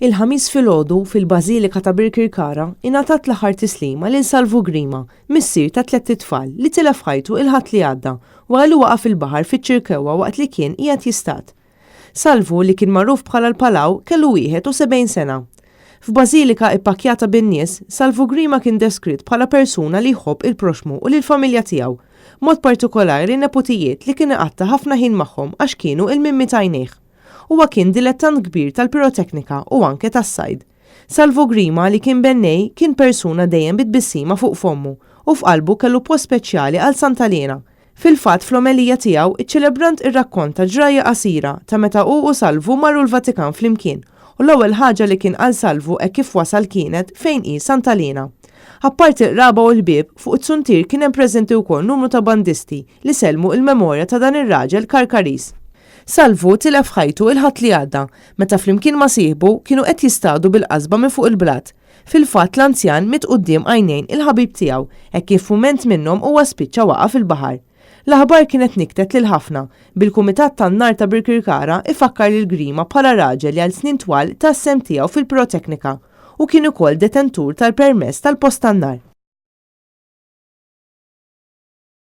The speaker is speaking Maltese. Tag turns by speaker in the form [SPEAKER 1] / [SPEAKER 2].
[SPEAKER 1] Il-ħamis filgħodu fil-Bażilika ta' Birkirkara ingħatat l-aħħar tislima lil Salvo Grima, missier ta' 3 tfal li tilef ħajtu il-ħadd li għadda wara li waqa' fil-baħar fiċ-Ċirkewwa waqt li kien qiegħed jistat. Salvo li kien magħruf bħala l-Palaw kellu 71 sena. F'Bażilika ippakjata bin-nies, Salvo Grima kien deskritt bħala persuna li jħobb il-proxmu u lill-familja tiegħu, mod partikolari neputijiet li kien iqatta ħafna ħin magħhom għax kienu il-mimmi tajnejh. Huwa kien dilettant kbir tal-piroteknika u anke tas-sajd. Salvo Grima li kien bennej kien persuna dejjem bitbissima fuq fommu u f'qalbu kellu post speċjali għal Sant'Alena. Fil-fatt fl-omelija tiegħu iċ-ċelebrant irrakkonta ġraja qasira ta' meta u Salvo marru l-Vatikan flimkien u l-ewwel ħaġa li kien qal Salvo hekk kif wasal kienet fejn hi Sant'Alena. Apparti il-raba u l-bib fuq it-suntir kien hemm preżenti wkoll numru ta' bandisti li selmu il-memorja ta' dan ir-raġel Karkaris. Salvo tilef ħajtu il-ħadd li għadda, meta flimkien ma sieħbu kienu qed jistgħu bil-qasba minn fuq il-blat. Fil-fatt l-anzjan mit quddiem għajnejn il-ħabib tiegħu hekk kif mument minnhom huwa spiċċa waqa' fil-baħar. L-aħbar kienet niktet lil ħafna bil-Kumitat tan-Nar ta' Birkirkara ifakkar lil Grima bħala raġel li għal snin twal tas-sem tiegħu fil-piroteknika u kien ukoll detentur tal-permess tal-post tan-nar.